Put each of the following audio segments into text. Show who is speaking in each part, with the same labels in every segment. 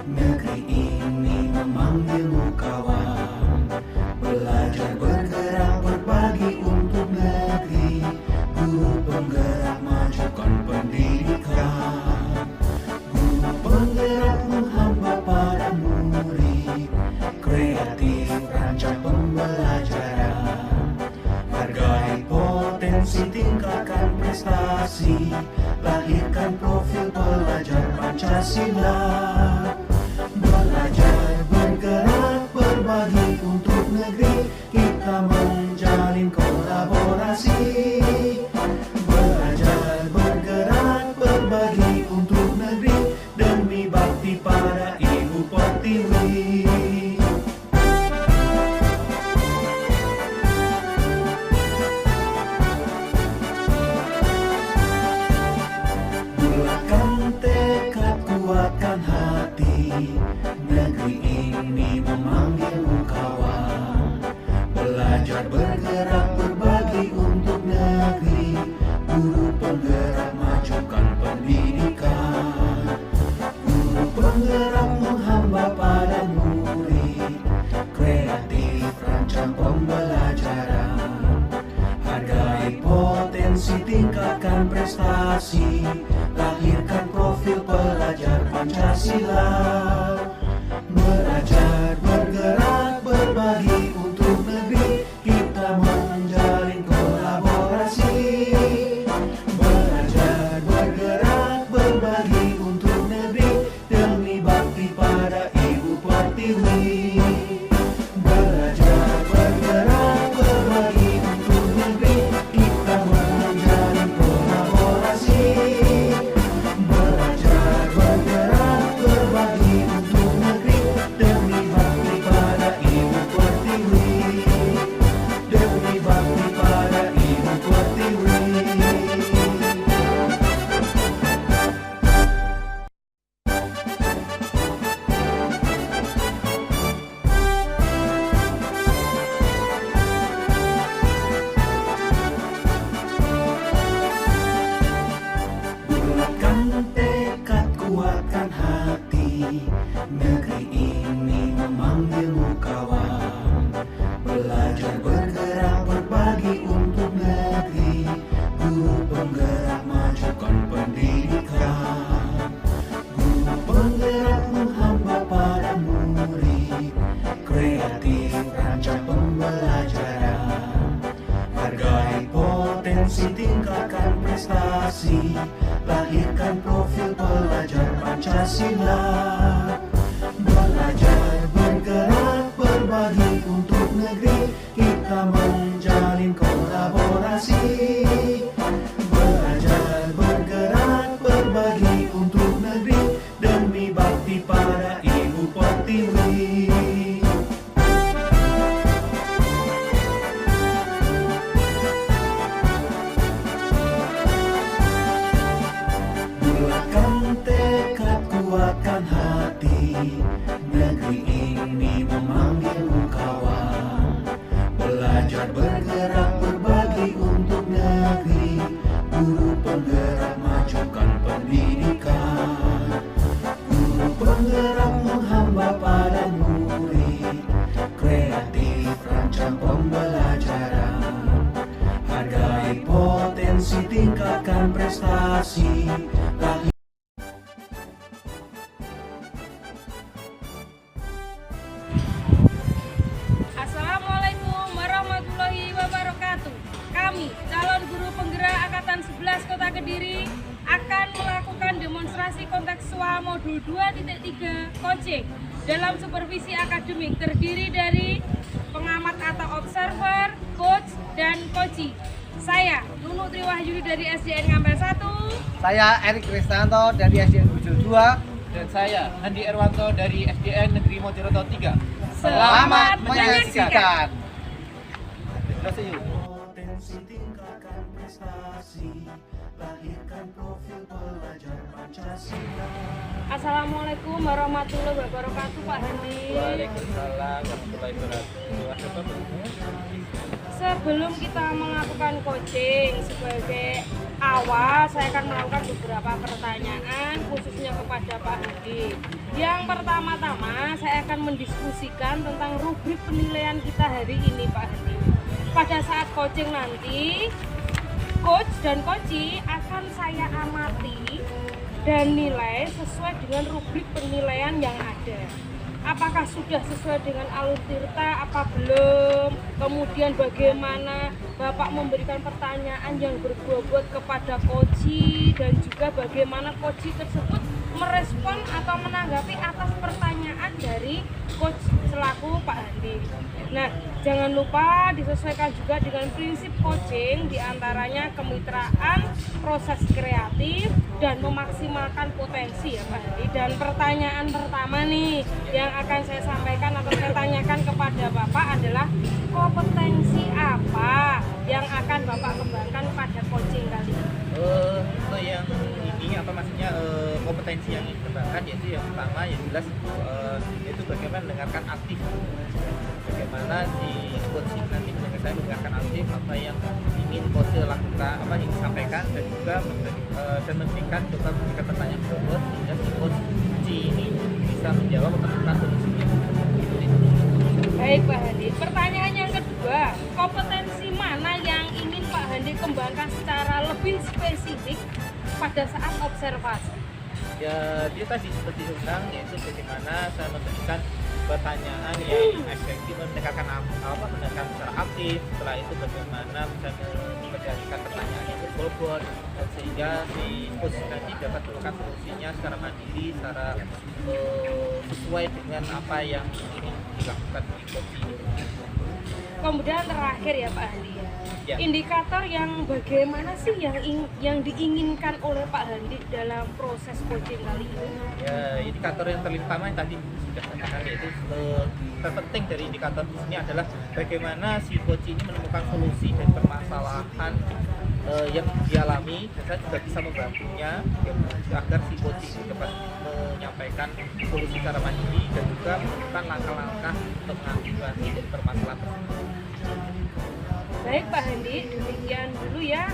Speaker 1: Negeri ini memanggilmu kawan. Belajar bergerak berbagi untuk negeri. Guru penggerak majukan pendidikan. Guru penggerak menghamba pada murid. Kreatif rancang pembelajaran. Hargai potensi, tingkatkan prestasi. Lahirkan profil pelajar Pancasila. Belajar bergerak berbagi untuk negeri. Kita menjalin kolaborasi. Belajar bergerak berbagi untuk negeri. Demi bakti pada Ibu Pertiwi. Bulatkan tekad, kuatkan hati. Negeri ini memanggilmu kawan. Belajar bergerak berbagi untuk negeri. Guru penggerak majukan pendidikan. Guru penggerak menghamba pada murid. Kreatif rancang pembelajaran. Hargai potensi, tingkatkan prestasi. Lahirkan profil pelajar Pancasila. Belajar bergerak berbagi untuk negeri. Kita menjalin kolaborasi. Belajar bergerak berbagi untuk negeri. Demi bakti pada Ibu Pertiwi. Belajar bergerak berbagi untuk negeri. Kita menjalin kolaborasi. Belajar bergerak berbagi untuk negeri. Demi bakti pada Ibu Pertiwi. Demi bakti pada Ibu Pertiwi. Bulatkan tekad, kuatkan hati. Negeri ini memanggilmu kawan. Belajar bergerak berbagi untuk negeri. Guru penggerak majukan pendidikan. Guru penggerak menghamba pada murid. Kreatif rancang pembelajaran. Hargai potensi, tingkatkan prestasi. Lahirkan profil pelajar Pancasila. Belajar bergerak berbagi untuk negeri. Kita menjalin kolaborasi. Belajar bergerak berbagi untuk negeri. Demi bakti pada Ibu Pertiwi. Bulatkan tekad, kuatkan hati. Negeri ini memanggilmu kawan. Belajar bergerak berbagi untuk negeri. Guru penggerak majukan pendidikan. Guru penggerak menghamba pada murid. Kreatif rancang pembelajaran. Hargai potensi, tingkatkan prestasi.
Speaker 2: Assalamualaikum warahmatullahi wabarakatuh. Kami, calon guru penggerak Angkatan 11 Kota Kediri, akan melakukan demonstrasi kontekstual modul 2.3 coaching dalam supervisi akademik terdiri dari pengamat atau observer, coach, dan coachee. Saya, Nunu Triwahyudi dari SDN Ngampel 1.
Speaker 3: Saya Erik Kristanto dari SDN Bujul 2.
Speaker 4: Dan saya Andi Erwanto dari SDN Negeri Mojokerto 3.
Speaker 2: Selamat
Speaker 3: menyaksikan.
Speaker 1: Potensi, kompetensi, tingkatkan prestasi, lahirkan profil pelajar Pancasila.
Speaker 2: Assalamualaikum warahmatullahi wabarakatuh, Pak Handi.
Speaker 4: Waalaikumsalam warahmatullahi wabarakatuh.
Speaker 2: Sebelum kita melakukan coaching sebagai awal, saya akan melakukan beberapa pertanyaan khususnya kepada Pak Handi. Yang pertama-tama, saya akan mendiskusikan tentang rubrik penilaian kita hari ini, Pak Handi. Pada saat coaching nanti, coach dan coachee akan saya amati dan nilai sesuai dengan rubrik penilaian yang ada. Apakah sudah sesuai dengan alur tirta, apa belum? Kemudian bagaimana Bapak memberikan pertanyaan yang berbobot kepada coachee, dan juga bagaimana coachee tersebut merespon atau menanggapi atas pertanyaan dari coach selaku Pak Handi. Nah, jangan lupa disesuaikan juga dengan prinsip coaching, diantaranya kemitraan, proses kreatif, dan memaksimalkan potensi ya Pak Handi. Dan pertanyaan pertama nih yang akan saya sampaikan atau saya tanyakan kepada Bapak adalah kompetensi apa yang akan Bapak kembangkan pada coaching kali ini?
Speaker 4: Untuk yang ini apa maksudnya kompetensi yang dikembangkan, yaitu yang pertama yang jelas itu bagaimana mendengarkan aktif. Bagaimana si coaching nanti saya mendengarkan aktif apa yang ingin coach lakukan, apa yang disampaikan, dan juga memberikan pertanyaan bobot sehingga si coach ini bisa menjawab atau menemukan solusinya.
Speaker 2: Baik Pak Handi, pertanyaan yang kedua, kompetensi mana yang ingin Pak Handi kembangkan secara lebih spesifik pada saat observasi?
Speaker 4: Ya, dia tadi seperti undang, yaitu bagaimana saya memberikan pertanyaan yang efektif, mendengarkan secara aktif. Setelah itu bagaimana bisa menjadikan pertanyaan yang berbobot, sehingga si coach nanti dapat menemukan solusinya secara mandiri, secara sesuai dengan apa yang ingin dilakukan di coach ini.
Speaker 2: Kemudian terakhir ya Pak Handi,
Speaker 4: Ya.
Speaker 2: indikator yang bagaimana sih yang diinginkan oleh Pak Handi dalam proses coaching kali ini?
Speaker 4: Ya, indikator yang terutama yang tadi sudah saya katakan, yaitu terpenting dari indikator di sini adalah bagaimana si coach ini menemukan solusi dan permasalahan yang dialami, dan saya juga bisa membantunya agar si coach ini dapat menyampaikan solusi secara mandiri dan juga melakukan langkah-langkah untuk mengatasi permasalahan tersebut.
Speaker 2: Baik Pak Handi, demikian dulu ya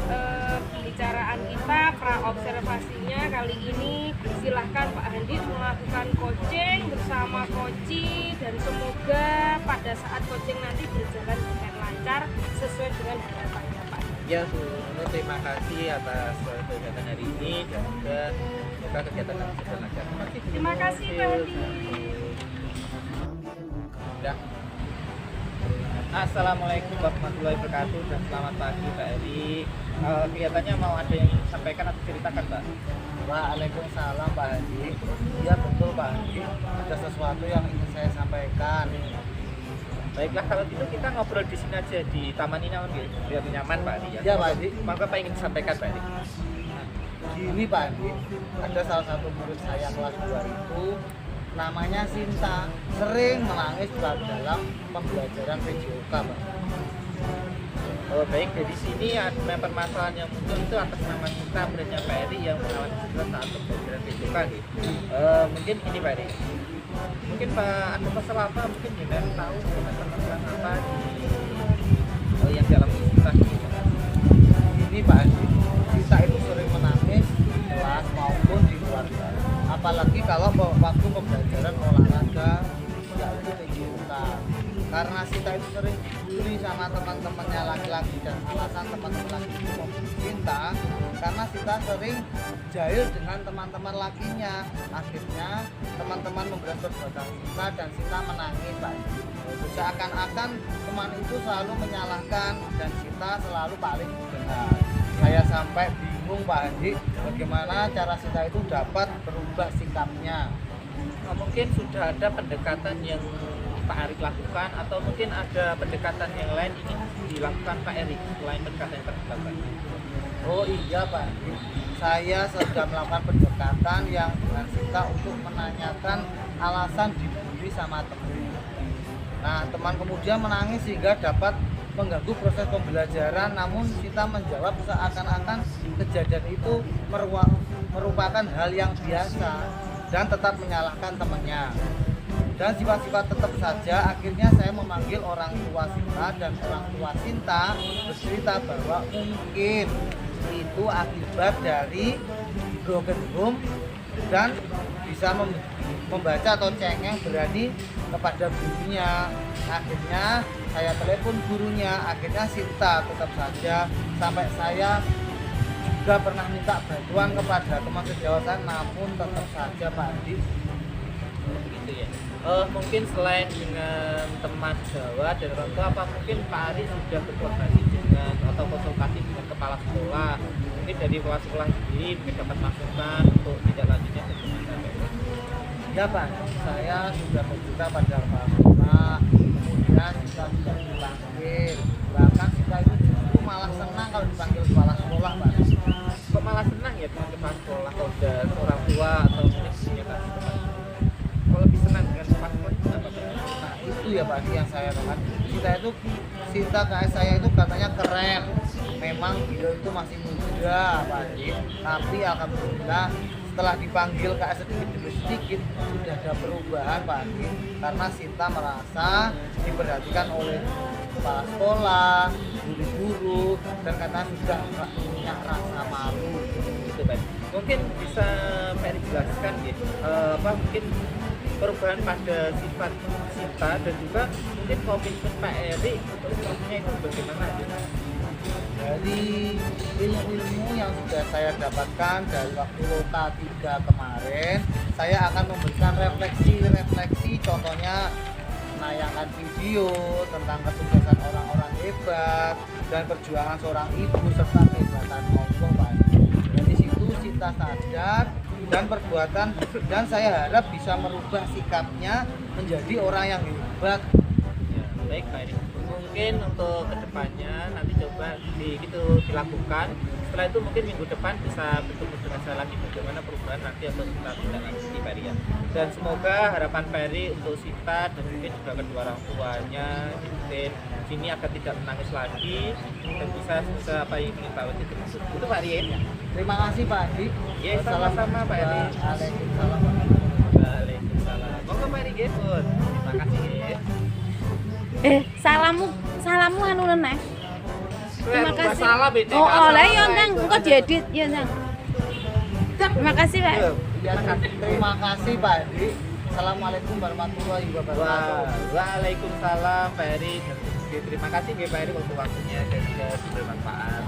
Speaker 2: pembicaraan kita, pra-observasinya kali ini. Silahkan Pak Handi melakukan coaching bersama coachee, dan semoga pada saat coaching nanti berjalan dengan lancar sesuai dengan harapannya Pak.
Speaker 4: Ya, terima kasih atas kegiatan hari ini, dan juga semoga kegiatan nanti bisa lancar.
Speaker 2: Terima kasih Pak Handi.
Speaker 4: Ya. Assalamualaikum warahmatullahi wabarakatuh, dan selamat pagi Pak Eri. Kelihatannya mau ada yang ingin disampaikan atau ceritakan Pak?
Speaker 3: Waalaikumsalam Pak Handi. Iya betul Pak Handi, ada sesuatu yang ingin saya sampaikan.
Speaker 4: Baiklah, kalau gitu kita ngobrol di sini aja di taman ini biar nyaman Pak Eri.
Speaker 3: Iya Pak Handi.
Speaker 4: Maka apa ingin disampaikan Pak Eri?
Speaker 3: Gini Pak Handi, ada salah satu murid saya kelas 2 itu namanya Sinta, sering menangis dalam pembelajaran PJOK Pak.
Speaker 4: Oh baik, dari sini ada permasalahan yang muncul itu atas nama kita, muridnya Pak Eri yang mengalami kesulitan saat pembelajaran PJOK gitu. Mungkin ini Pak Eri, mungkin Pak ada masalah apa, mungkin juga tahu masalah apa di yang dalam kita gitu.
Speaker 3: Ini Pak Handi, Sinta itu sering menangis di kelas maupun di keluarga, apalagi kalau waktu pembelajaran olahraga yaitu PJOK. Karena Sinta itu sering dibully sama teman-temannya laki-laki, dan alasan teman-teman laki itu membuli Sinta karena Sinta sering jahil dengan teman-teman lakinya. Akhirnya teman-teman membelas perbuatan Sinta dan Sinta menangis Pak. Seakan-akan teman itu selalu menyalahkan dan Sinta selalu paling benar. Saya sampai bingung Pak Handi, bagaimana cara Sinta itu dapat berubah sikapnya.
Speaker 4: Mungkin sudah ada pendekatan yang Pak Erik lakukan, atau mungkin ada pendekatan yang lain ingin dilakukan Pak Erik selain pendekatan yang terdekat.
Speaker 3: Oh iya Pak Handi, saya sudah melakukan pendekatan yang dengan Sinta untuk menanyakan alasan dibully sama teman. Nah teman kemudian menangis sehingga dapat mengganggu proses pembelajaran, namun Sinta menjawab seakan-akan kejadian itu merupakan hal yang biasa dan tetap menyalahkan temannya. Dan sifat-sifat tetap saja, akhirnya saya memanggil orang tua Sinta dan orang tua Sinta bercerita bahwa mungkin itu akibat dari broken home dan bisa membaca atau cengeng berani kepada gurunya. Akhirnya saya telepon gurunya, akhirnya Sinta tetap saja, sampai saya juga pernah minta bantuan kepada teman sejawat saya, namun tetap saja Pak Adi.
Speaker 4: Gitu ya. Mungkin selain dengan teman Jawa dan orang tua, apa mungkin Pak Ari sudah berkoordinasi dengan atau konsultasi dengan kepala sekolah? Mungkin dari kepala sekolah sendiri mungkin dapat masukan untuk tidak lanjutnya bagaimana?
Speaker 3: Ya Pak, saya sudah bercerita pada kepala sekolah, kemudian kita sudah dipanggil, bahkan kita itu justru malah senang kalau dipanggil kepala sekolah Pak.
Speaker 4: Kok malah senang ya dengan kepala sekolah kalau udah orang tua atau mungkin punya kasih kepala? Kalau lebih senang dengan kepala sekolah itu apa?
Speaker 3: Nah itu ya Pak yang saya tahu. Sinta kayak saya itu katanya keren. Memang beliau itu masih muda Pak Adi, tapi alhamdulillah setelah dipanggil kayak sedikit demi sedikit sudah ada perubahan Pak Adi, karena Sinta merasa diperhatikan oleh kepala sekolah, guru-guru, dan karena sudah nggak punya rasa malu
Speaker 4: Gitu Pak. Mungkin bisa Pak Eri jelaskan ya, mungkin perubahan pada sifat Sinta dan juga mungkin komitmen Pak Eri untuk seterusnya itu bagaimana aja?
Speaker 3: dari ilmu-ilmu yang sudah saya dapatkan dari waktu Lota 3 kemarin. Saya akan memberikan refleksi, contohnya menayangkan video tentang kesuksesan orang-orang hebat dan perjuangan seorang ibu serta kehebatan Allah Pak. Dari situ Sinta sadar dan perbuatan, dan saya harap bisa merubah sikapnya menjadi orang yang hebat.
Speaker 4: Ya, baik Pak Eri. Mungkin untuk kedepannya nanti coba itu dilakukan. Setelah itu mungkin minggu depan bisa bertemu dengan saya lagi bagaimana perubahan nanti atau kita tidak lanjuti Pak Eri ya. Dan semoga harapan Pak Eri untuk Sinta dan mungkin juga kedua orang tuanya di sini agar tidak menangis lagi dan bisa apa yang ingin Pak Eri termasuk. Itu Pak Eri ya.
Speaker 3: Terima kasih Pak Adi.
Speaker 4: Ya, sama-sama Pak Eri.
Speaker 3: Waalaikumsalam.
Speaker 4: Waalaikumsalam. Monggo Pak Eri Gepun. Terima kasih ya.
Speaker 2: Salamu anu neh. Terima kasih.
Speaker 4: Oh,
Speaker 2: lah ya Nang, engko diedit ya Nang. Terima kasih Pak.
Speaker 3: Ya, terima kasih Pak Adi. Assalamualaikum warahmatullahi wabarakatuh.
Speaker 4: Waalaikumsalam Pak Eri. Terima kasih Pak Eri untuk waktunya dan juga bermanfaat.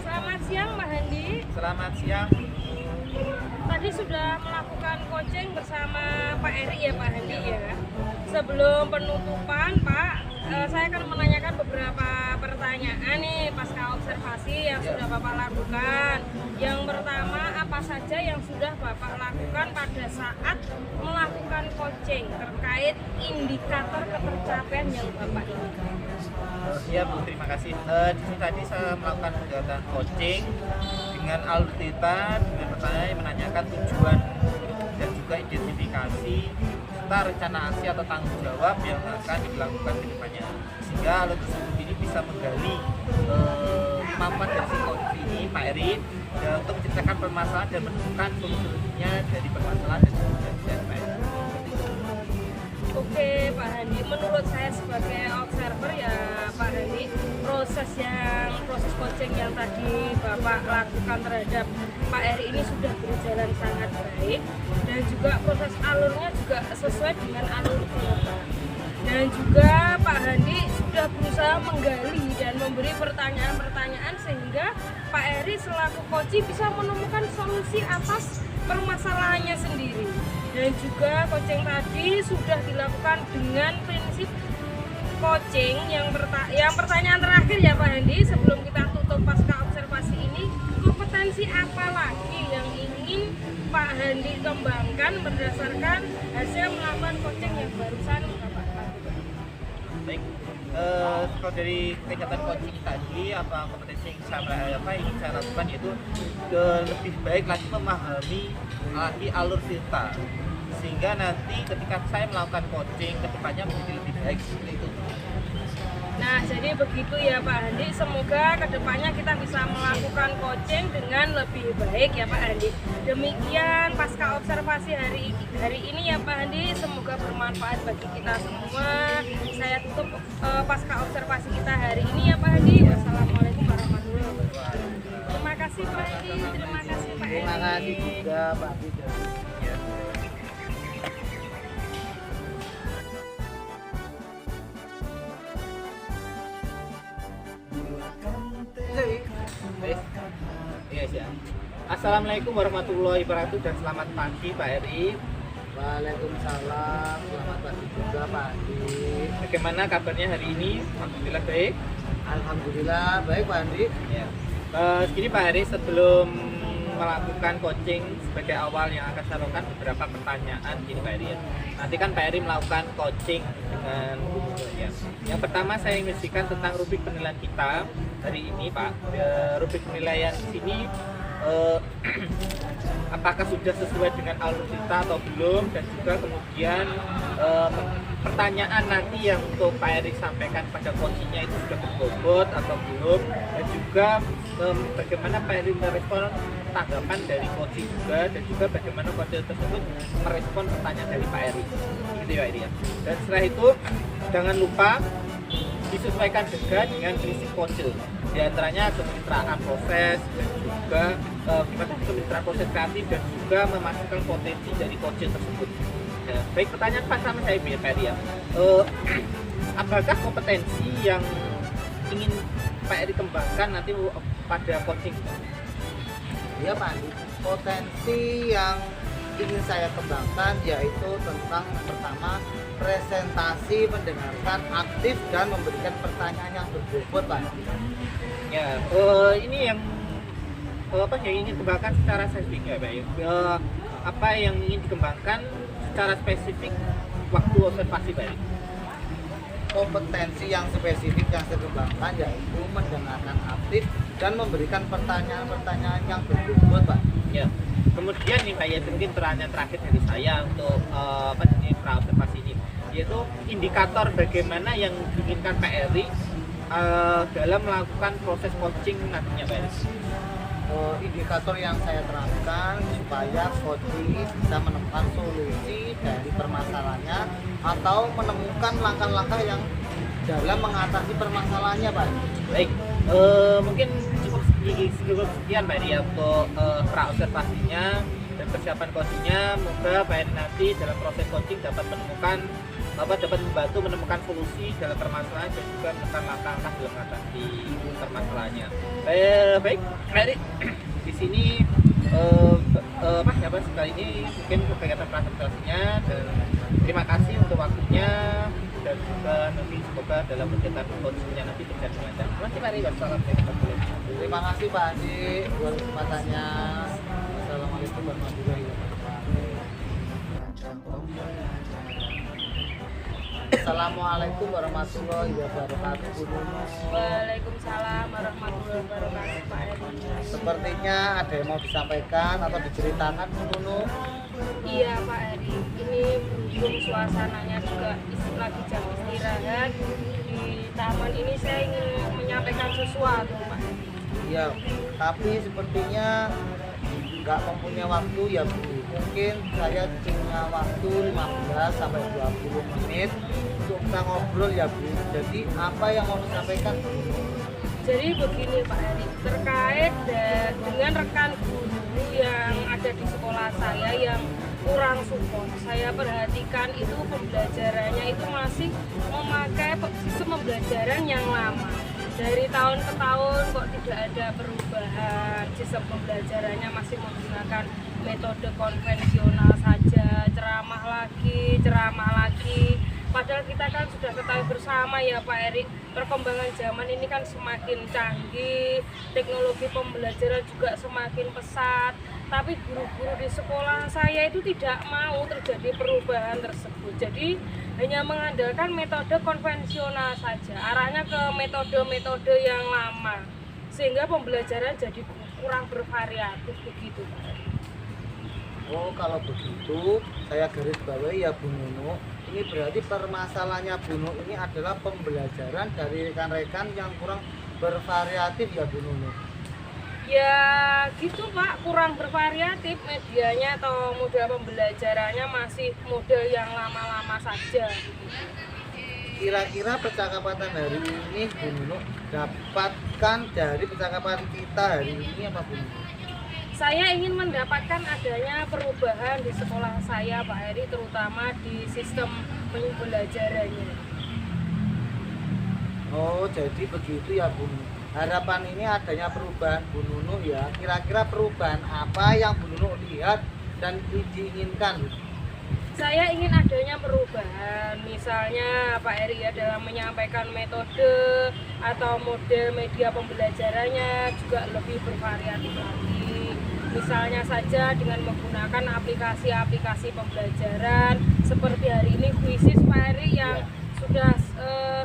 Speaker 2: Selamat siang Pak Handi.
Speaker 4: Selamat siang.
Speaker 2: Tadi sudah melakukan coaching bersama Pak Eri ya Pak Handi ya. Sebelum penutupan Pak, saya akan menanyakan beberapa pertanyaan nih pasca observasi yang sudah Bapak lakukan. Yang pertama, apa saja yang sudah Bapak lakukan pada saat melakukan coaching terkait indikator ketercapaian yang Bapak inginkan?
Speaker 4: Ya Bu, terima kasih. Di sini tadi saya melakukan kegiatan coaching dengan alur cerita, dengan pertanyaan yang menanyakan tujuan dan juga identifikasi serta rencana aksi atau tanggung jawab yang akan dilakukan ke depannya, sehingga alur tersebut ini bisa menggali kemampuan dari si coach ini Pak Eri dan untuk menceritakan permasalahan dan menemukan solusinya dari permasalahan dan Pak Eri.
Speaker 2: Oke Pak Handi, menurut saya sebagai observer ya Pak Handi, proses coaching yang tadi Bapak lakukan terhadap Pak Eri ini sudah berjalan sangat baik dan juga proses alurnya juga sesuai dengan alur Bapak. Dan juga Pak Handi sudah berusaha menggali dan memberi pertanyaan-pertanyaan sehingga Pak Eri selaku coach bisa menemukan solusi atas permasalahannya sendiri. Dan juga coaching tadi sudah dilakukan dengan prinsip coaching yang pertanyaan terakhir ya Pak Handi sebelum kita tutup pasca observasi ini, kompetensi apa lagi yang ingin Pak Handi kembangkan berdasarkan hasil melakukan coaching yang barusan Bapak lakukan?
Speaker 4: Baik, kalau dari kegiatan coaching tadi apa kompetensi yang ingin saya lakukan yaitu lebih baik lagi memahami lagi alur cerita sehingga nanti ketika saya melakukan coaching kedepannya menjadi lebih baik seperti itu.
Speaker 2: Nah, jadi begitu ya Pak Handi. Semoga kedepannya kita bisa melakukan coaching dengan lebih baik ya Pak Handi. Demikian pasca observasi hari ini ya Pak Handi. Semoga bermanfaat bagi kita semua. Saya tutup pasca observasi kita hari ini ya Pak Handi. Wassalamualaikum warahmatullahi wabarakatuh. Terima kasih Pak Handi. Terima kasih Pak Handi.
Speaker 3: Terima kasih juga Pak Handi.
Speaker 4: Iya ya. Assalamualaikum warahmatullahi wabarakatuh dan selamat pagi Pak Eri.
Speaker 3: Waalaikumsalam, selamat pagi juga Pak Handi.
Speaker 4: Bagaimana kabarnya hari ini? Alhamdulillah baik.
Speaker 3: Alhamdulillah baik Pak Handi.
Speaker 4: Ya. Segini Pak Eri, sebelum melakukan coaching sebagai awal yang akan saya lakukan beberapa pertanyaan gini Pak Eri. Nanti kan Pak Eri melakukan coaching dengan ya. Yang pertama saya ingin mengisikan tentang rubrik penilaian kita hari ini Pak. Rubrik penilaian di sini apakah sudah sesuai dengan alur kita atau belum, dan juga kemudian pertanyaan nanti yang untuk Pak Eri sampaikan pada coachingnya itu sudah berbobot atau belum, dan juga bagaimana Pak Eri merespon tanggapan dari coaching juga, dan juga bagaimana coach tersebut merespon pertanyaan dari Pak Eri gitu ya Pak Eri ya. Dan setelah itu jangan lupa disesuaikan juga dengan prinsip coach, di antaranya kemitraan proses dan juga gimana kemitraan proses kreatif dan juga memastikan potensi dari coach tersebut. Ya, baik, pertanyaan pertama saya Pak Eri ya, apakah kompetensi yang ingin Pak Eri kembangkan nanti pada coaching?
Speaker 3: Ya Pak Handi, potensi yang ingin saya kembangkan yaitu tentang pertama presentasi, mendengarkan aktif dan memberikan pertanyaan yang berbobot Pak Handi.
Speaker 4: Ya, ini yang apa yang ingin dikembangkan secara spesifik ya Pak ya. Apa yang ingin dikembangkan secara spesifik waktu observasi Pak ya?
Speaker 3: Kompetensi yang spesifik yang saya kembangkan yaitu mendengarkan aktif dan memberikan pertanyaan-pertanyaan yang berbobot Pak.
Speaker 4: Ya. Kemudian nih Pak ya, mungkin pertanyaan terakhir dari saya untuk apa ini observasi ini, yaitu indikator bagaimana yang diinginkan Pak Eri dalam melakukan proses coaching nantinya Pak Eri.
Speaker 3: Indikator yang saya terapkan supaya coaching bisa menemukan solusi dari permasalahannya atau menemukan langkah-langkah yang dalam mengatasi permasalahannya Pak.
Speaker 4: Baik, mungkin cukup sekian Pak Eri ya untuk pra-observasinya dan persiapan coachingnya. Semoga Pak Eri nanti dalam proses coaching dapat membantu menemukan solusi dalam permasalahan dan juga menemukan langkah-langkah dalam mengatasi permasalahannya. Baik, Pak Eri, di sini Mas kali ini mungkin kegiatan presentasinya, dan terima kasih untuk waktunya, dan juga nanti semoga dalam kegiatan coachingnya nanti berjalan lancar. Terima kasih Pak Eri. Wassalamualaikum.
Speaker 3: Terima kasih Pak Handi buat kesempatannya. Assalamualaikum warahmatullahi wabarakatuh. Assalamualaikum warahmatullahi wabarakatuh.
Speaker 2: Waalaikumsalam warahmatullahi wabarakatuh Pak Eri.
Speaker 3: Sepertinya ada yang mau disampaikan atau diceritakan Nunu.
Speaker 2: Iya Pak Eri, ini berhubung suasananya juga lagi jam istirahat di taman ini, saya ingin menyampaikan sesuatu Pak Eri.
Speaker 3: Ya, tapi sepertinya nggak mempunyai waktu ya Bu. Mungkin saya punya waktu 15 sampai 20 menit untuk kita ngobrol ya Bu. Jadi apa yang mau disampaikan?
Speaker 2: Jadi begini Pak Eri, terkait dengan rekan guru yang ada di sekolah saya yang kurang support, saya perhatikan itu pembelajarannya itu masih memakai sistem pembelajaran yang lama. Dari tahun ke tahun kok tidak ada perubahan, sistem pembelajarannya masih menggunakan metode konvensional saja, ceramah lagi. Padahal kita kan sudah ketahui bersama ya Pak Eri, perkembangan zaman ini kan semakin canggih, teknologi pembelajaran juga semakin pesat. Tapi guru-guru di sekolah saya itu tidak mau terjadi perubahan tersebut. Jadi hanya mengandalkan metode konvensional saja, arahnya ke metode-metode yang lama, sehingga pembelajaran jadi kurang bervariatif begitu Pak Eri.
Speaker 3: Oh, kalau begitu saya garis bawahi ya Bu Nunu. Ini berarti permasalahannya Bu Nunu ini adalah pembelajaran dari rekan-rekan yang kurang bervariatif ya Bu Nunu.
Speaker 2: Ya gitu Pak, kurang bervariatif medianya atau model pembelajarannya masih model yang lama-lama saja.
Speaker 3: Kira-kira percakapan hari ini Bu Nunu dapatkan dari percakapan kita hari ini apa Bu Nunu?
Speaker 2: Saya ingin mendapatkan adanya perubahan di sekolah saya Pak Heri, terutama di sistem pembelajarannya.
Speaker 3: Oh, jadi begitu ya Bu Nunu. Harapan ini adanya perubahan Bu Nunu ya. Kira-kira perubahan apa yang Bu Nunu lihat dan diinginkan?
Speaker 2: Saya ingin adanya perubahan, misalnya Pak Heri ya dalam menyampaikan metode atau model media pembelajarannya juga lebih bervariatif lagi. Misalnya saja dengan menggunakan aplikasi-aplikasi pembelajaran seperti hari ini Quizzes Pak Heri yang sudah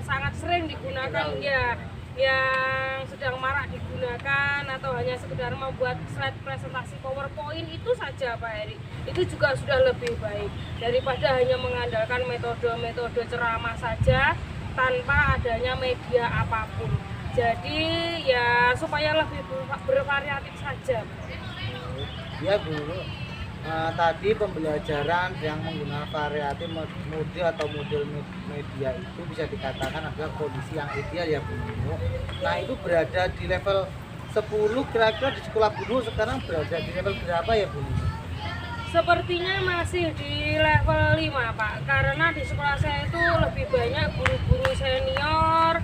Speaker 2: sangat sering digunakan ya, yang sedang marak digunakan, atau hanya sekedar membuat slide presentasi PowerPoint itu saja Pak Heri, itu juga sudah lebih baik daripada hanya mengandalkan metode-metode ceramah saja tanpa adanya media apapun. Jadi ya supaya lebih bervariatif saja.
Speaker 3: Ya Bu Nunu, tadi pembelajaran yang menggunakan variatif mode atau model media itu bisa dikatakan adalah kondisi yang ideal ya Bu Nunu. Nah itu berada di level 10, kira-kira di sekolah Bu Nunu sekarang berada di level berapa ya Bu Nunu?
Speaker 2: Sepertinya masih di level 5 Pak, karena di sekolah saya itu lebih banyak guru-guru senior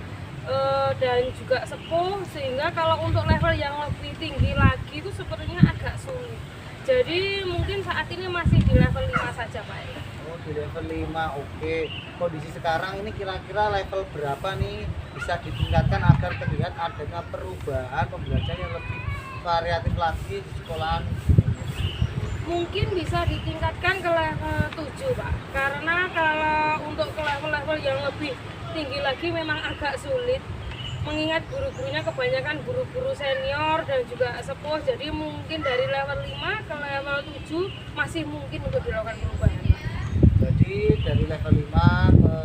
Speaker 2: dan juga sepuh, sehingga kalau untuk level yang lebih tinggi lagi itu sepertinya agak sulit. Jadi mungkin saat ini masih di level 5 saja Pak.
Speaker 3: Oh di level 5, oke. Kondisi sekarang ini kira-kira level berapa nih bisa ditingkatkan agar terlihat adanya perubahan pembelajaran yang lebih variatif lagi di sekolahan?
Speaker 2: Mungkin bisa ditingkatkan ke level 7 Pak, karena kalau untuk ke level-level yang lebih tinggi lagi memang agak sulit, mengingat guru-gurunya kebanyakan guru-guru senior dan juga sepuh. Jadi mungkin dari level 5 ke level 7 masih mungkin untuk dilakukan perubahan.
Speaker 3: Jadi dari level 5 ke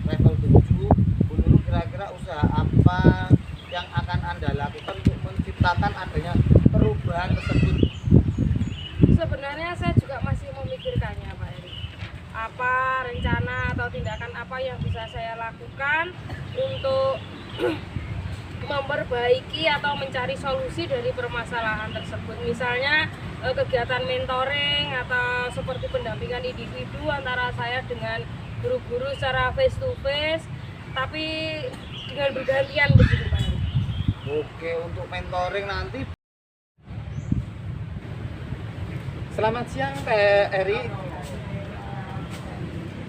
Speaker 3: level 7, Bu Nunu kira-kira usaha apa yang akan Anda lakukan untuk menciptakan adanya perubahan tersebut?
Speaker 2: Sebenarnya saya juga masih memikirkannya Pak Eri. Apa rencana atau tindakan apa yang bisa saya lakukan untuk memperbaiki atau mencari solusi dari permasalahan tersebut. Misalnya kegiatan mentoring atau seperti pendampingan individu antara saya dengan guru-guru secara face to face, tapi dengan bergantian begitu Pak Eri.
Speaker 3: Oke, untuk mentoring nanti.
Speaker 4: Selamat siang Pak Eri.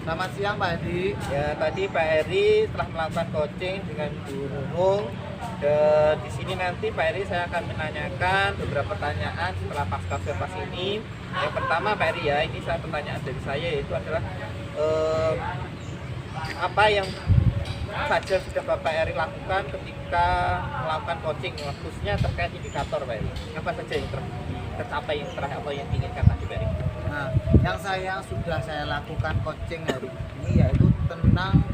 Speaker 3: Selamat siang Pak Edi.
Speaker 4: Ya tadi Pak Eri telah melakukan coaching dengan Bu Nunung. Dan di sini nanti Pak Eri saya akan menanyakan beberapa pertanyaan setelah pasca observasi ini. Yang pertama Pak Eri ya, ini pertanyaan dari saya yaitu adalah apa yang saja sudah Bapak Eri lakukan ketika melakukan coaching, khususnya terkait indikator Pak Eri. Apa saja yang tercapai, apa yang diinginkan tadi Pak Eri?
Speaker 3: Nah, yang sudah saya lakukan coaching hari ini yaitu tentang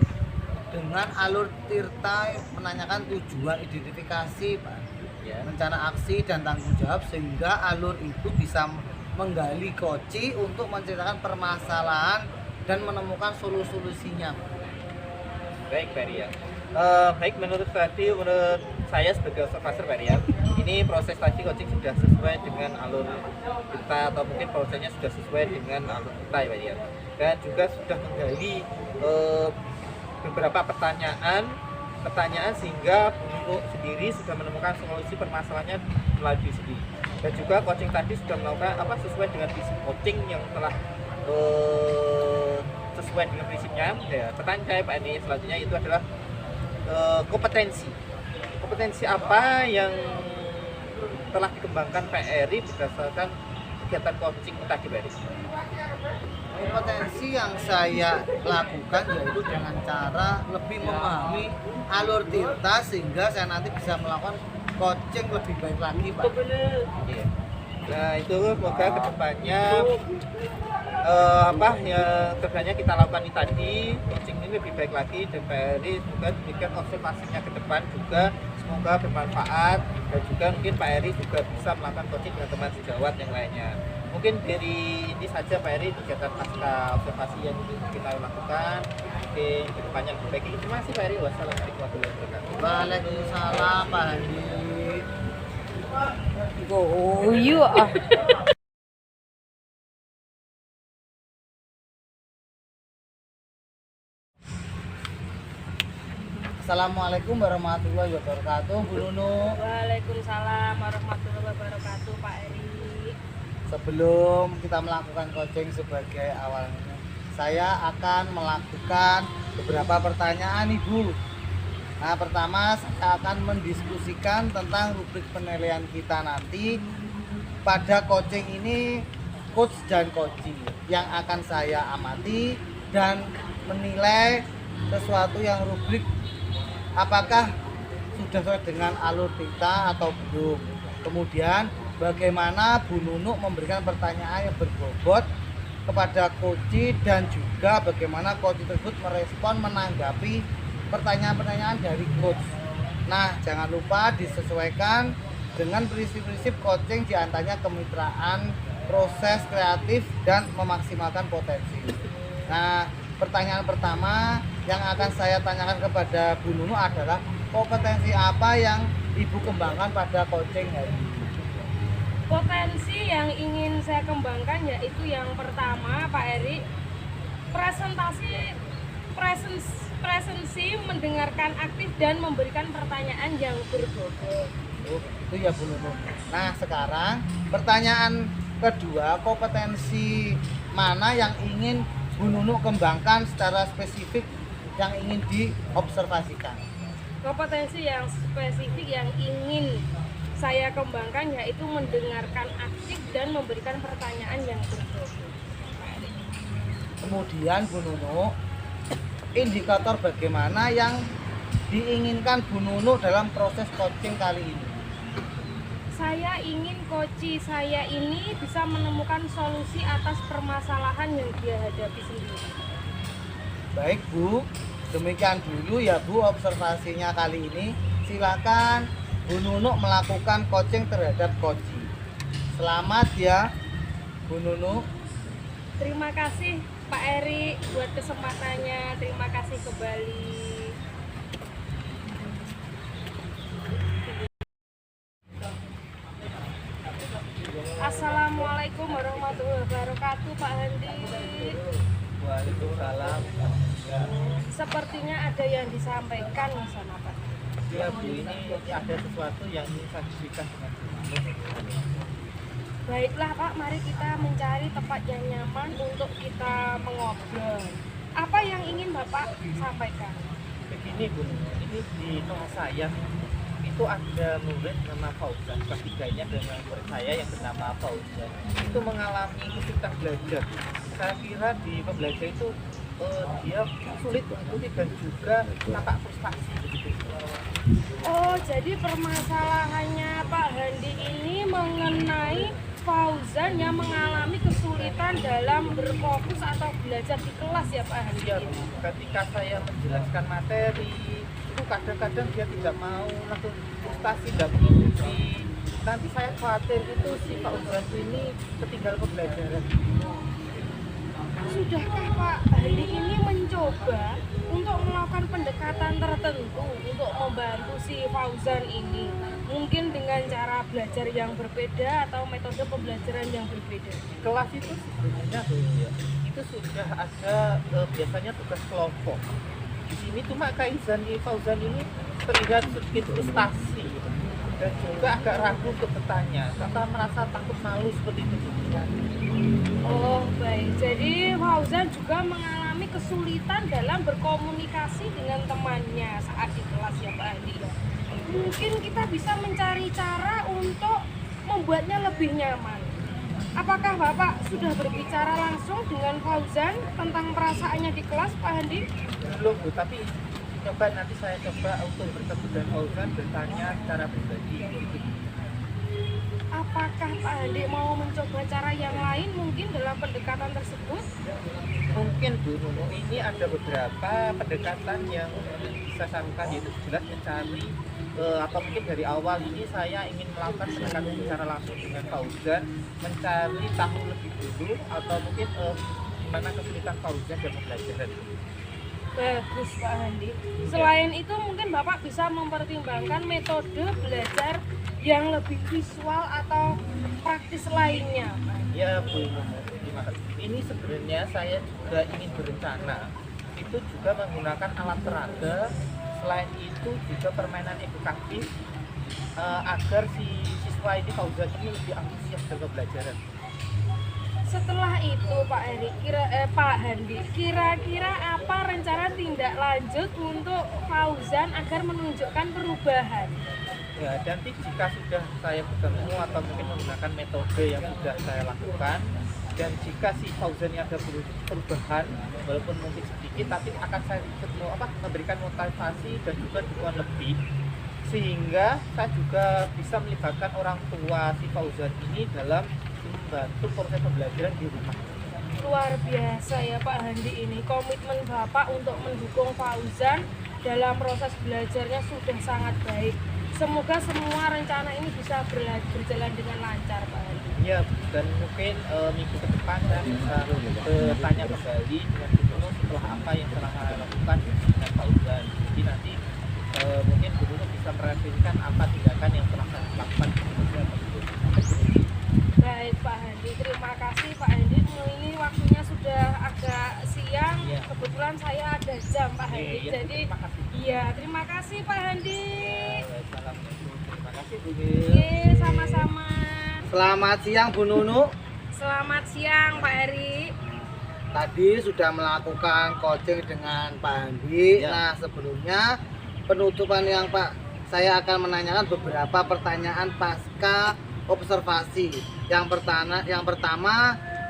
Speaker 3: dengan alur Tirta menanyakan tujuan identifikasi Pak,
Speaker 4: Ya.
Speaker 3: rencana aksi dan tanggung jawab, sehingga alur itu bisa menggali koci untuk menceritakan permasalahan dan menemukan solusinya.
Speaker 4: Baik Pak Eri ya. Baik menurut saya sebagai observator Pak Eri ya, ini proses tadi coaching sudah sesuai dengan alur kita, atau mungkin prosesnya sudah sesuai dengan alur kita ya Pak Eri ya. Dan juga sudah menggali beberapa pertanyaan sehingga Bu sendiri sudah menemukan solusi permasalahannya melalui sendiri. Dan juga coaching tadi sudah melakukan sesuai dengan visi coaching yang telah sesuai dengan prinsipnya. Ya, pertanyaan saya Pak Edi selanjutnya itu adalah kompetensi apa yang telah dikembangkan Pak Eri berdasarkan kegiatan coaching tadi Pak Eri?
Speaker 3: Kompetensi yang saya lakukan yaitu dengan cara lebih memahami alur Tirta, sehingga saya nanti bisa melakukan coaching lebih baik lagi Pak.
Speaker 4: Iya. Nah itu semoga kedepannya kedepannya kita lakukan ini tadi, coaching ini lebih baik lagi, dan Pak Eri juga diberikan observasinya ke depan juga semoga bermanfaat, dan juga mungkin Pak Eri juga bisa melakukan coaching dengan teman sejawat yang lainnya. Mungkin dari ini saja Pak Eri kegiatan pasca observasi yang kita lakukan, mungkin kedepannya lebih baik. Terima kasih Pak Eri. Wassalamualaikum warahmatullahi wabarakatuh.
Speaker 3: Waalaikumsalam Pak Handi.
Speaker 2: Guyu ah.
Speaker 3: Assalamualaikum warahmatullahi wabarakatuh, Bu Nunu.
Speaker 2: Waalaikumsalam warahmatullahi wabarakatuh, Pak Eri.
Speaker 3: Sebelum kita melakukan coaching sebagai awalnya, saya akan melakukan beberapa pertanyaan Ibu. Nah, pertama saya akan mendiskusikan tentang rubrik penilaian kita nanti. Pada coaching ini, coach dan coaching yang akan saya amati dan menilai sesuatu yang rubrik apakah sudah sesuai dengan alur kita atau belum. Kemudian bagaimana Bu Nunu memberikan pertanyaan yang berbobot kepada coach dan juga bagaimana coach tersebut merespon menanggapi pertanyaan-pertanyaan dari coach. Nah, jangan lupa disesuaikan dengan prinsip-prinsip coaching, diantaranya kemitraan, proses kreatif, dan memaksimalkan potensi. Nah, pertanyaan pertama yang akan saya tanyakan kepada Bu Nunu adalah kompetensi apa yang Ibu kembangkan pada coaching hari ini?
Speaker 2: Potensi yang ingin saya kembangkan yaitu yang pertama, Pak Eri, presensi mendengarkan aktif dan memberikan pertanyaan yang berbobot.
Speaker 3: Oh, itu ya Bu Nunu. Nah, sekarang pertanyaan kedua, kompetensi mana yang ingin Bu Nunu kembangkan secara spesifik yang ingin diobservasikan?
Speaker 2: Kompetensi yang spesifik yang ingin saya kembangkan yaitu mendengarkan aktif dan memberikan pertanyaan yang berbobot.
Speaker 3: Kemudian Bu Nunu, indikator bagaimana yang diinginkan Bu Nunu dalam proses coaching kali ini?
Speaker 2: Saya ingin coach saya ini bisa menemukan solusi atas permasalahan yang dia hadapi sendiri.
Speaker 3: Baik Bu, demikian dulu ya Bu observasinya kali ini. Silakan Bu Nunu melakukan coaching terhadap coach. Selamat ya Bu Nunu.
Speaker 2: Terima kasih Pak Eri buat kesempatannya. Terima kasih kembali. Assalamualaikum warahmatullahi wabarakatuh, Pak Handi.
Speaker 4: Waalaikumsalam.
Speaker 2: Sepertinya ada yang disampaikan sama Pak.
Speaker 4: Ya Bu, ini ada sesuatu yang ingin saya diskusikan dengan Bu.
Speaker 2: Baiklah Pak, mari kita mencari tempat yang nyaman untuk kita mengobrol. Apa yang ingin Bapak sampaikan?
Speaker 4: Begini Bu, ini di kelas saya itu ada murid nama Fauzan, kelas 3-nya dengan murid saya yang bernama Fauzan. Itu mengalami kesulitan belajar. Saya kira di pembelajaran itu dia sulit mengikuti dan juga tampak frustasi begitu.
Speaker 2: Oh, jadi permasalahannya Pak Handi ini mengenai Fauzan yang mengalami kesulitan dalam berfokus atau belajar di kelas ya Pak Handi?
Speaker 4: Iya, ketika saya menjelaskan materi itu kadang-kadang dia tidak mau, langsung frustasi, tidak mengikuti. Nanti saya khawatir itu si Pak Fauzan ini ketinggalan pembelajaran.
Speaker 2: Sudahkah Pak Handi ini mencoba untuk melakukan pendekatan tertentu untuk membantu si Fauzan ini? Mungkin dengan cara belajar yang berbeda atau metode pembelajaran yang berbeda.
Speaker 4: Kelas itu sebenarnya ya, itu sudah ada biasanya tugas kelompok. Di sini cuma Kaizan Fauzan ini terlihat sedikit frustasi dan juga agak ragu untuk bertanya karena merasa takut malu seperti itu.
Speaker 2: Oh baik, jadi Fauzan juga mengalami kesulitan dalam berkomunikasi dengan temannya saat di kelas ya Pak Andi. Mungkin kita bisa mencari cara untuk membuatnya lebih nyaman. Apakah Bapak sudah berbicara langsung dengan Fauzan tentang perasaannya di kelas Pak Handi?
Speaker 4: Belum Bu, tapi coba nanti saya coba untuk bertemu dengan Fauzan bertanya secara pribadi.
Speaker 2: Apakah Pak Handi mau mencoba cara yang lain mungkin dalam pendekatan tersebut?
Speaker 4: Mungkin Bu Nunu, ini ada beberapa pendekatan yang bisa saya lakukan, yaitu jelas mencari atau mungkin dari awal ini saya ingin melakukan pendekatan secara langsung dengan Fauzan, mencari tahu lebih dulu atau mungkin gimana kesulitan Fauzan dalam pembelajaran.
Speaker 2: Bagus Pak Handi. Selain itu mungkin Bapak bisa mempertimbangkan metode belajar yang lebih visual atau praktis lainnya.
Speaker 4: Ya Bu Nunu, terima kasih. Ini sebenarnya saya juga ingin berencana itu juga menggunakan alat peraga. Selain itu juga permainan edukatif agar si siswa ini Fauzan ini lebih antusias dalam pembelajaran.
Speaker 2: Setelah itu Pak Handi, kira-kira apa rencana tindak lanjut untuk Fauzan agar menunjukkan perubahan?
Speaker 4: Ya, nanti jika sudah saya bertemu atau mungkin menggunakan metode yang sudah saya lakukan, dan jika si Fauzan ini ada perubahan walaupun mungkin sedikit, tapi akan saya memberikan motivasi dan juga dukungan lebih, sehingga saya juga bisa melibatkan orang tua si Fauzan ini dalam membantu proses pembelajaran di rumah.
Speaker 2: Luar biasa ya Pak Handi, ini komitmen Bapak untuk mendukung Fauzan dalam proses belajarnya sudah sangat baik. Semoga semua rencana ini bisa berjalan dengan lancar Pak Handi.
Speaker 4: Ya, dan mungkin minggu ke depan saya bisa bertanya kembali dengan Bu Nunu setelah apa yang telah saya lakukan dengan Fauzan. Jadi nanti mungkin Bu Nunu bisa merefleksikan apa tindakan yang telah saya lakukan di Fauzan tersebut.
Speaker 2: Baik Pak Handi, terima kasih Pak Handi. Ini waktunya sudah agak siang.
Speaker 4: Ya.
Speaker 2: Kebetulan saya ada jam Pak Handi.
Speaker 4: Ya,
Speaker 2: Jadi
Speaker 4: terima kasih.
Speaker 2: iya, terima kasih Pak Handi.
Speaker 4: Assalamualaikum. Terima kasih Bu Nunu.
Speaker 2: Oke, sama-sama.
Speaker 3: Selamat siang Bu Nunu.
Speaker 2: Selamat siang Pak Heri.
Speaker 3: Tadi sudah melakukan coaching dengan Pak Handi.
Speaker 4: Ya.
Speaker 3: Nah, sebelumnya penutupan yang Pak, saya akan menanyakan beberapa pertanyaan pasca observasi. Yang pertama,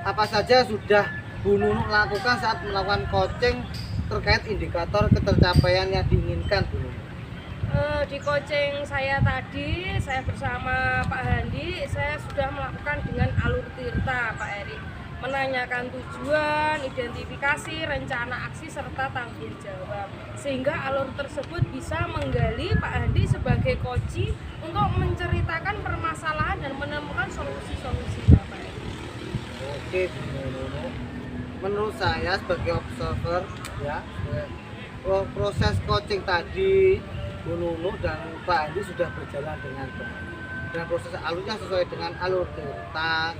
Speaker 3: apa saja sudah Bu Nunu lakukan saat melakukan coaching terkait indikator ketercapaian yang diinginkan Bu Nunu?
Speaker 2: Di coaching saya tadi, saya bersama Pak Handi, saya sudah melakukan dengan alur tirta Pak Eri, menanyakan tujuan, identifikasi, rencana aksi, serta tanggung jawab, sehingga alur tersebut bisa menggali Pak Handi sebagai coach untuk menceritakan permasalahan dan menemukan solusi-solusinya Pak Eri.
Speaker 3: Oke Bu Nunu, menurut saya sebagai observer ya, proses coaching tadi Bu Nunu dan Pak Handi sudah berjalan dengan baik, dan proses alurnya sesuai dengan alur tirta,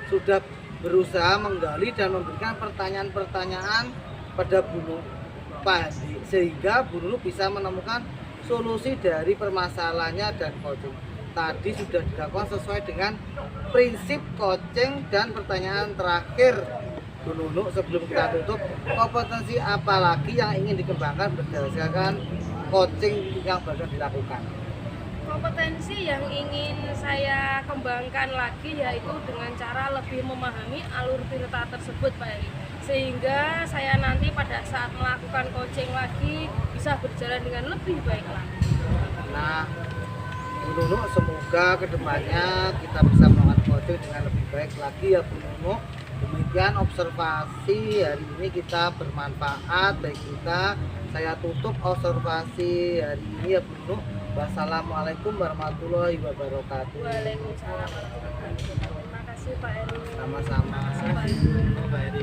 Speaker 3: sudah berusaha menggali dan memberikan pertanyaan-pertanyaan pada Bu Nunu, Pak Handi, sehingga Bu Nunu bisa menemukan solusi dari permasalahannya. Dan coaching tadi sudah dilakukan sesuai dengan prinsip coaching. Dan pertanyaan terakhir Bu Nunu sebelum kita tutup, kompetensi apa lagi yang ingin dikembangkan berdasarkan coaching yang baru dilakukan?
Speaker 2: Kompetensi yang ingin saya kembangkan lagi yaitu dengan cara lebih memahami alur tirta tersebut Pak Eri, sehingga saya nanti pada saat melakukan coaching lagi bisa berjalan dengan lebih baik lagi.
Speaker 3: Nah, Bu Nunu, semoga kedepannya kita bisa melakukan coaching dengan lebih baik lagi ya Bu Nunu. Demikian observasi hari ini, kita bermanfaat bagi kita. Saya tutup observasi hari ini ya Bu Nunu. Wassalamualaikum warahmatullahi wabarakatuh.
Speaker 2: Waalaikumsalam warahmatullahi wabarakatuh. Terima kasih Pak Eri.
Speaker 3: Sama-sama.
Speaker 2: Terima kasih Pak Eri.
Speaker 4: Pak Eri.